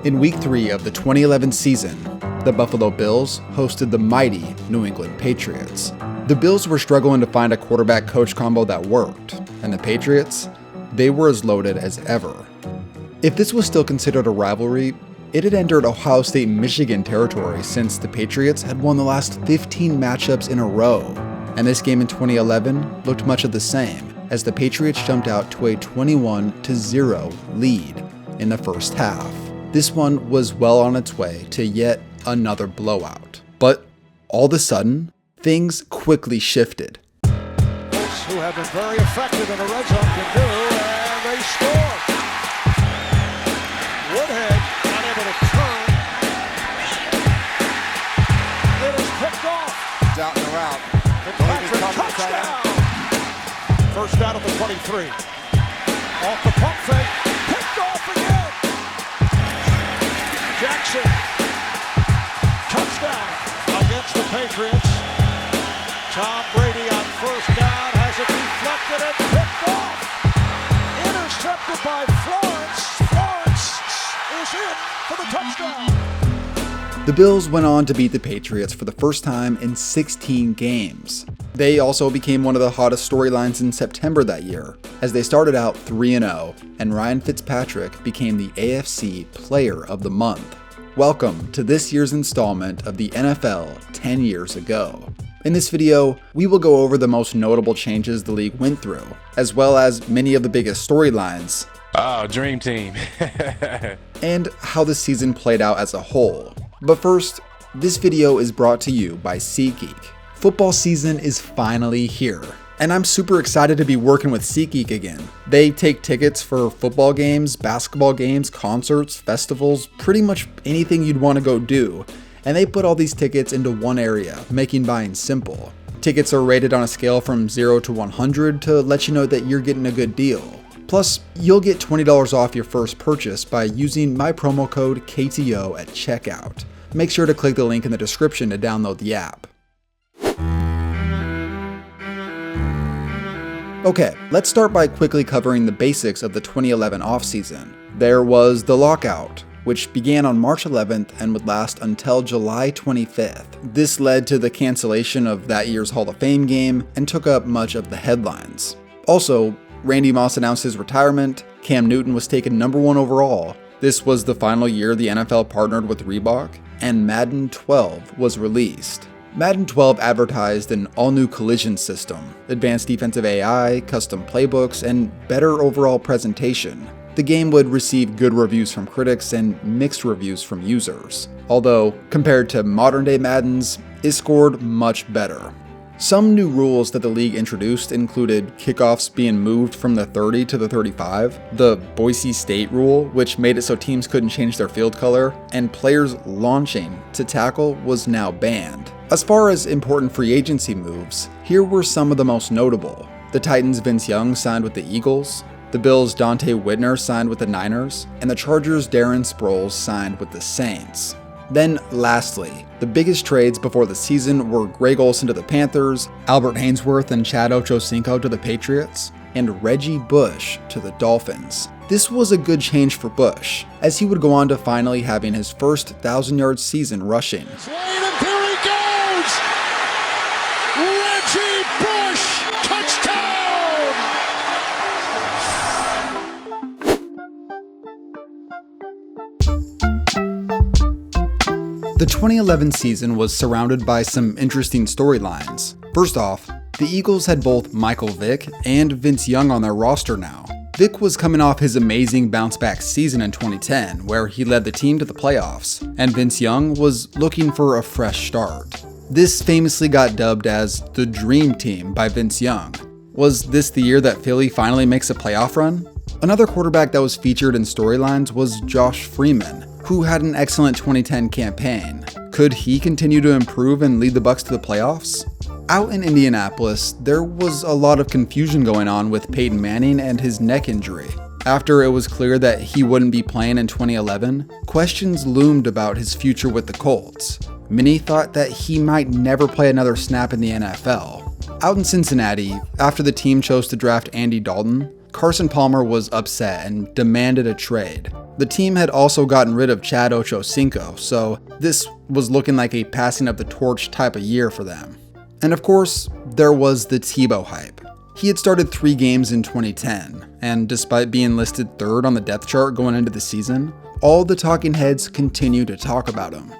In Week 3 of the 2011 season, the Buffalo Bills hosted the mighty New England Patriots. The Bills were struggling to find a quarterback-coach combo that worked, and the Patriots, they were as loaded as ever. If this was still considered a rivalry, it had entered Ohio State-Michigan territory since the Patriots had won the last 15 matchups in a row, and this game in 2011 looked much of the same, as the Patriots jumped out to a 21-0 lead in the first half. This one was well on its way to yet another blowout. But all of a sudden, things quickly shifted. Who have been very effective in the red zone can do, and they score. Woodhead unable to turn. It is picked off. It's out in the route. Fitzpatrick touchdown. First down at the 23. Off the pump fake. Picked off again. Jackson. Touchdown against the Patriots. Tom Brady on first down has it deflected and picked off. Intercepted by Florence. Florence is in for the touchdown. The Bills went on to beat the Patriots for the first time in 16 games. They also became one of the hottest storylines in September that year, as they started out 3-0, and Ryan Fitzpatrick became the AFC Player of the Month. Welcome to this year's installment of the NFL 10 years ago. In this video, we will go over the most notable changes the league went through, as well as many of the biggest storylines. Oh, dream team. And how the season played out as a whole. But first, this video is brought to you by SeatGeek. Football season is finally here, and I'm super excited to be working with SeatGeek again. They take tickets for football games, basketball games, concerts, festivals, pretty much anything you'd want to go do. And they put all these tickets into one area, making buying simple. Tickets are rated on a scale from 0 to 100 to let you know that you're getting a good deal. Plus, you'll get $20 off your first purchase by using my promo code KTO at checkout. Make sure to click the link in the description to download the app. Okay, let's start by quickly covering the basics of the 2011 offseason. There was the lockout, which began on March 11th and would last until July 25th. This led to the cancellation of that year's Hall of Fame game and took up much of the headlines. Also, Randy Moss announced his retirement, Cam Newton was taken number 1 overall. This was the final year the NFL partnered with Reebok, and Madden 12 was released. Madden 12 advertised an all-new collision system, advanced defensive AI, custom playbooks, and better overall presentation. The game would receive good reviews from critics and mixed reviews from users, although compared to modern-day Maddens, it scored much better. Some new rules that the league introduced included kickoffs being moved from the 30 to the 35, the Boise State rule, which made it so teams couldn't change their field color, and players launching to tackle was now banned. As far as important free agency moves, here were some of the most notable. The Titans' Vince Young signed with the Eagles, the Bills' Dante Whitner signed with the Niners, and the Chargers' Darren Sproles signed with the Saints. Then lastly, the biggest trades before the season were Greg Olsen to the Panthers, Albert Hainsworth and Chad Ochocinco to the Patriots, and Reggie Bush to the Dolphins. This was a good change for Bush, as he would go on to finally having his first 1,000-yard season rushing. Reggie Bush, touchdown! The 2011 season was surrounded by some interesting storylines. First off, the Eagles had both Michael Vick and Vince Young on their roster now. Vick was coming off his amazing bounce-back season in 2010, where he led the team to the playoffs, and Vince Young was looking for a fresh start. This famously got dubbed as the Dream Team by Vince Young. Was this the year that Philly finally makes a playoff run? Another quarterback that was featured in storylines was Josh Freeman, who had an excellent 2010 campaign. Could he continue to improve and lead the Bucs to the playoffs? Out in Indianapolis, there was a lot of confusion going on with Peyton Manning and his neck injury. After it was clear that he wouldn't be playing in 2011, questions loomed about his future with the Colts. Many thought that he might never play another snap in the NFL. Out in Cincinnati, after the team chose to draft Andy Dalton, Carson Palmer was upset and demanded a trade. The team had also gotten rid of Chad Ochocinco, so this was looking like a passing of the torch type of year for them. And of course, there was the Tebow hype. He had started 3 games in 2010, and despite being listed 3rd on the depth chart going into the season, all the talking heads continue to talk about him.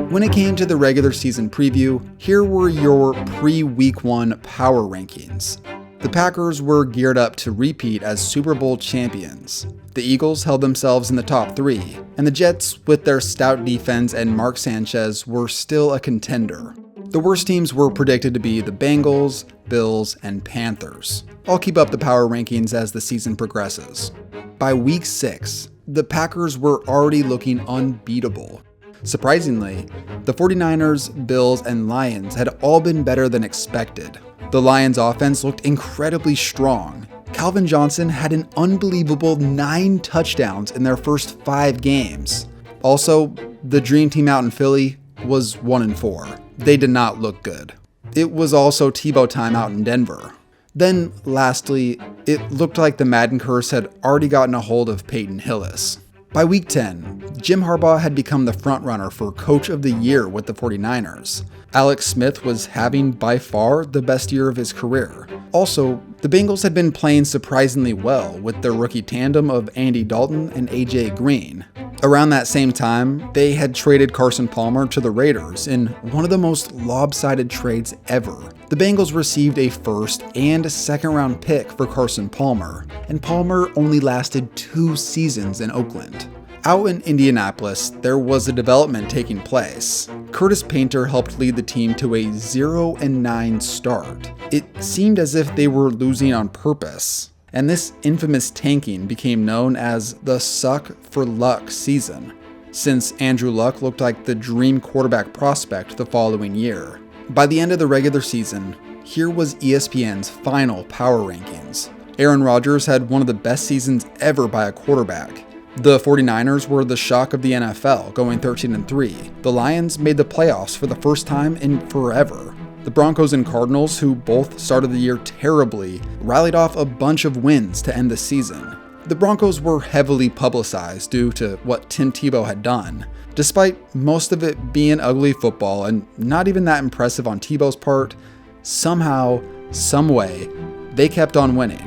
When it came to the regular season preview, here were your pre-Week 1 power rankings. The Packers were geared up to repeat as Super Bowl champions. The Eagles held themselves in the top 3, and the Jets, with their stout defense and Mark Sanchez, were still a contender. The worst teams were predicted to be the Bengals, Bills, and Panthers. I'll keep up the power rankings as the season progresses. By Week 6, the Packers were already looking unbeatable. Surprisingly, the 49ers, Bills, and Lions had all been better than expected. The Lions' offense looked incredibly strong. Calvin Johnson had an unbelievable 9 touchdowns in their first 5 games. Also, the Dream Team out in Philly was 1-4. They did not look good. It was also Tebow time out in Denver. Then, lastly, it looked like the Madden curse had already gotten a hold of Peyton Hillis. By Week 10, Jim Harbaugh had become the frontrunner for Coach of the Year with the 49ers. Alex Smith was having by far the best year of his career. Also, the Bengals had been playing surprisingly well with their rookie tandem of Andy Dalton and AJ Green. Around that same time, they had traded Carson Palmer to the Raiders in one of the most lopsided trades ever. The Bengals received a first and second round pick for Carson Palmer, and Palmer only lasted 2 seasons in Oakland. Out in Indianapolis, there was a development taking place. Curtis Painter helped lead the team to a 0-9 start. It seemed as if they were losing on purpose, and this infamous tanking became known as the Suck for Luck season, since Andrew Luck looked like the dream quarterback prospect the following year. By the end of the regular season, here was ESPN's final power rankings. Aaron Rodgers had one of the best seasons ever by a quarterback. The 49ers were the shock of the NFL, going 13-3. The Lions made the playoffs for the first time in forever. The Broncos and Cardinals, who both started the year terribly, rallied off a bunch of wins to end the season. The Broncos were heavily publicized due to what Tim Tebow had done. Despite most of it being ugly football and not even that impressive on Tebow's part, somehow, someway, they kept on winning,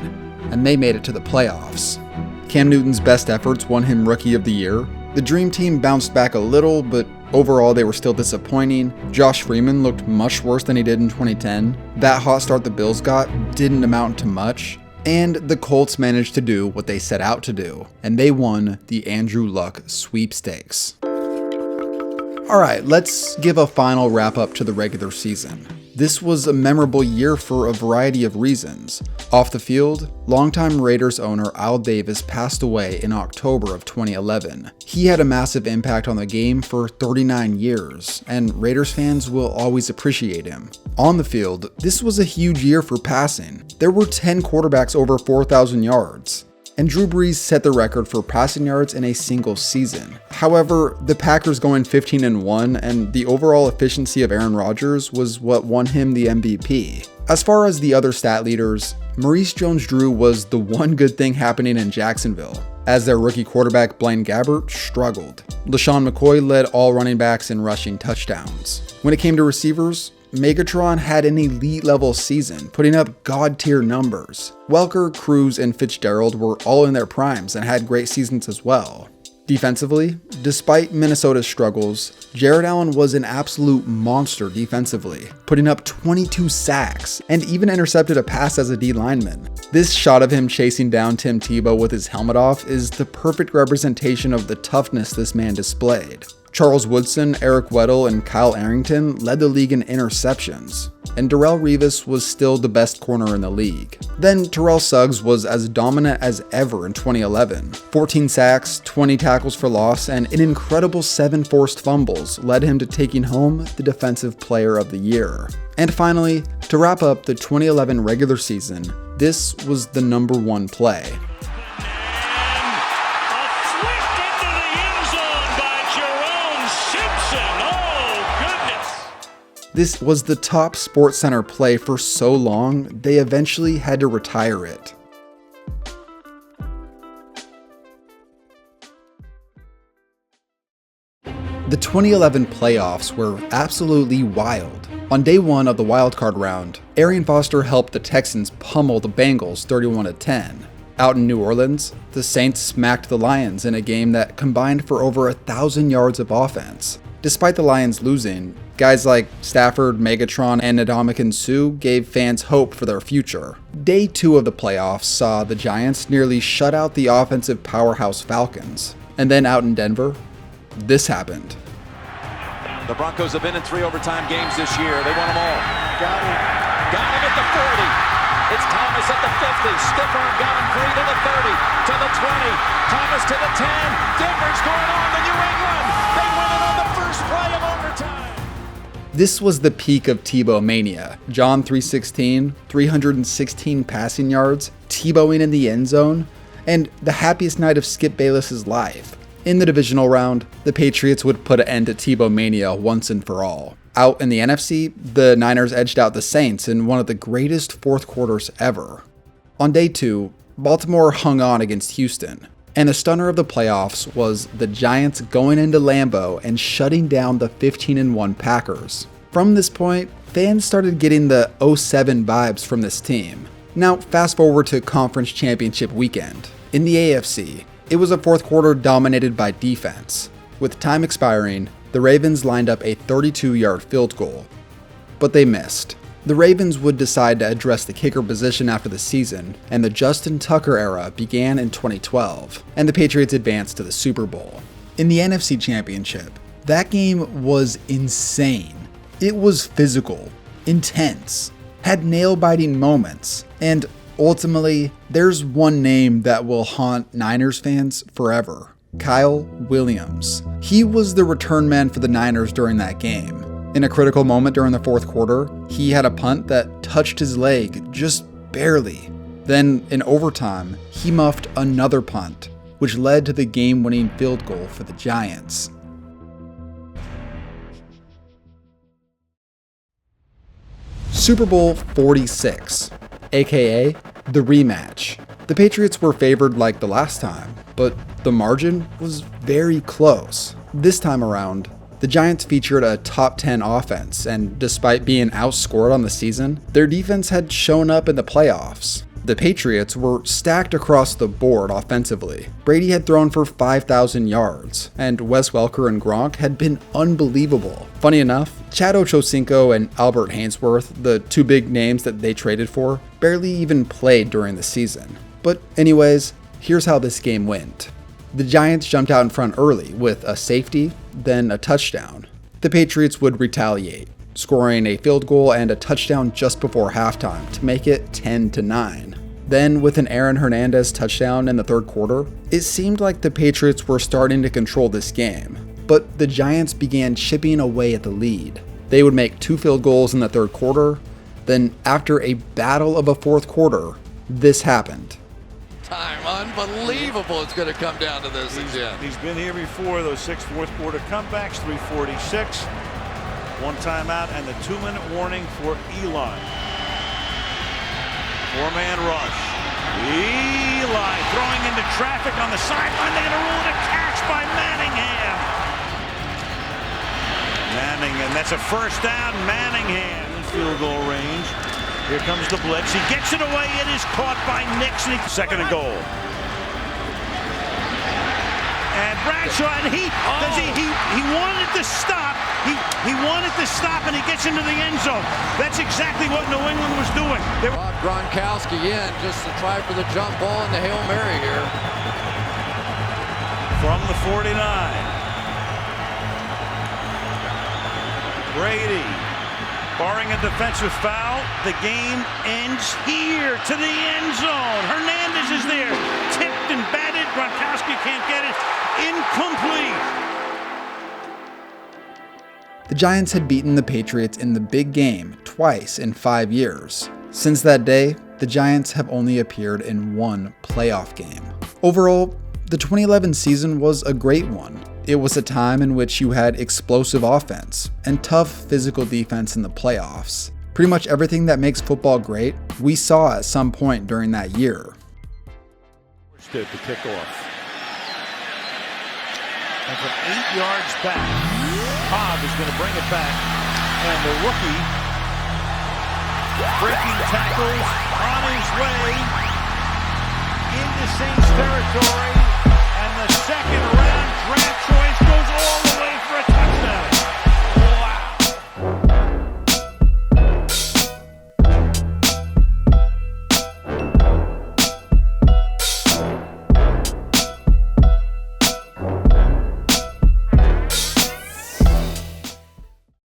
and they made it to the playoffs. Cam Newton's best efforts won him Rookie of the Year. The Dream Team bounced back a little, but overall they were still disappointing. Josh Freeman looked much worse than he did in 2010. That hot start the Bills got didn't amount to much. And the Colts managed to do what they set out to do, and they won the Andrew Luck sweepstakes. Alright, let's give a final wrap up to the regular season. This was a memorable year for a variety of reasons. Off the field, longtime Raiders owner Al Davis passed away in October of 2011. He had a massive impact on the game for 39 years, and Raiders fans will always appreciate him. On the field, this was a huge year for passing. There were 10 quarterbacks over 4,000 yards. And Drew Brees set the record for passing yards in a single season. However, the Packers going 15-1 and the overall efficiency of Aaron Rodgers was what won him the MVP. As far as the other stat leaders, Maurice Jones-Drew was the one good thing happening in Jacksonville, as their rookie quarterback Blaine Gabbert struggled. LaShawn McCoy led all running backs in rushing touchdowns. When it came to receivers, Megatron had an elite level season, putting up god-tier numbers. Welker, Cruz, and Fitzgerald were all in their primes and had great seasons as well. Defensively, despite Minnesota's struggles, Jared Allen was an absolute monster defensively, putting up 22 sacks and even intercepted a pass as a D lineman. This shot of him chasing down Tim Tebow with his helmet off is the perfect representation of the toughness this man displayed. Charles Woodson, Eric Weddle, and Kyle Arrington led the league in interceptions, and Darrelle Revis was still the best corner in the league. Then Terrell Suggs was as dominant as ever in 2011. 14 sacks, 20 tackles for loss, and an incredible 7 forced fumbles led him to taking home the Defensive Player of the Year. And finally, to wrap up the 2011 regular season, this was the #1 play. This was the top SportsCenter play for so long, they eventually had to retire it. The 2011 playoffs were absolutely wild. On day one of the wildcard round, Arian Foster helped the Texans pummel the Bengals 31-10. Out in New Orleans, the Saints smacked the Lions in a game that combined for over 1,000 yards of offense. Despite the Lions losing, guys like Stafford, Megatron, and Ndamukong Suh gave fans hope for their future. Day 2 of the playoffs saw the Giants nearly shut out the offensive powerhouse Falcons. And then out in Denver, this happened. The Broncos have been in 3 overtime games this year. They won them all. Got him at the 40. It's Thomas at the 50. Stiff arm got him free to the 30, to the 20. Thomas to the 10. Denver's going on to New England. They win it on the first play of overtime. This was the peak of Tebow mania. John 3:16, 316 passing yards, Tebowing in the end zone, and the happiest night of Skip Bayless's life. In the divisional round, the Patriots would put an end to Tebow mania once and for all. Out in the NFC, the Niners edged out the Saints in one of the greatest fourth quarters ever. On day 2, Baltimore hung on against Houston, and the stunner of the playoffs was the Giants going into Lambeau and shutting down the 15-1 Packers. From this point, fans started getting the 07 vibes from this team. Now, fast forward to Conference Championship weekend. In the AFC, it was a fourth quarter dominated by defense. With time expiring, the Ravens lined up a 32-yard field goal, but they missed. The Ravens would decide to address the kicker position after the season, and the Justin Tucker era began in 2012, and the Patriots advanced to the Super Bowl. In the NFC Championship, that game was insane. It was physical, intense, had nail-biting moments, and ultimately, there's one name that will haunt Niners fans forever: Kyle Williams. He was the return man for the Niners during that game. In a critical moment during the fourth quarter, he had a punt that touched his leg just barely. Then, in overtime, he muffed another punt, which led to the game-winning field goal for the Giants. Super Bowl 46. AKA the rematch. The Patriots were favored like the last time, but the margin was very close. This time around, the Giants featured a top 10 offense, and despite being outscored on the season, their defense had shown up in the playoffs. The Patriots were stacked across the board offensively. Brady had thrown for 5,000 yards, and Wes Welker and Gronk had been unbelievable. Funny enough, Chad Ochocinco and Albert Hainsworth, the 2 big names that they traded for, barely even played during the season. But anyways, here's how this game went. The Giants jumped out in front early with a safety, then a touchdown. The Patriots would retaliate, scoring a field goal and a touchdown just before halftime to make it 10-9. Then, with an Aaron Hernandez touchdown in the third quarter, it seemed like the Patriots were starting to control this game, but the Giants began chipping away at the lead. They would make 2 field goals in the third quarter, then after a battle of a fourth quarter, this happened. Time, unbelievable it's going to come down to this again. He's been here before, those 6 fourth quarter comebacks, 3:46. 1 timeout and the 2-minute warning for Eli. 4-man rush. Eli throwing into traffic on the sideline. They're going to rule it a catch by Manningham. Manningham, that's a first down. Manningham in field goal range. Here comes the blitz. He gets it away. It is caught by Nixon. 2nd and goal. And Bradshaw, and he wanted to stop. He wanted to stop, and he gets into the end zone. That's exactly what New England was doing. Gronkowski in just to try for the jump ball and the Hail Mary here. From the 49. Brady, barring a defensive foul, the game ends here to the end zone. Hernandez is there, tipped and batted. Gronkowski can't get it. Incomplete. The Giants had beaten the Patriots in the big game twice in 5 years. Since that day, the Giants have only appeared in 1 playoff game. Overall, The 2011 season was a great one. It was a time in which you had explosive offense and tough physical defense in the playoffs. Pretty much everything that makes football great, we saw at some point during that year. To kick off. And from 8 yards back, Cobb is going to bring it back. And the rookie breaking tackles on his way into Saints territory. And the second round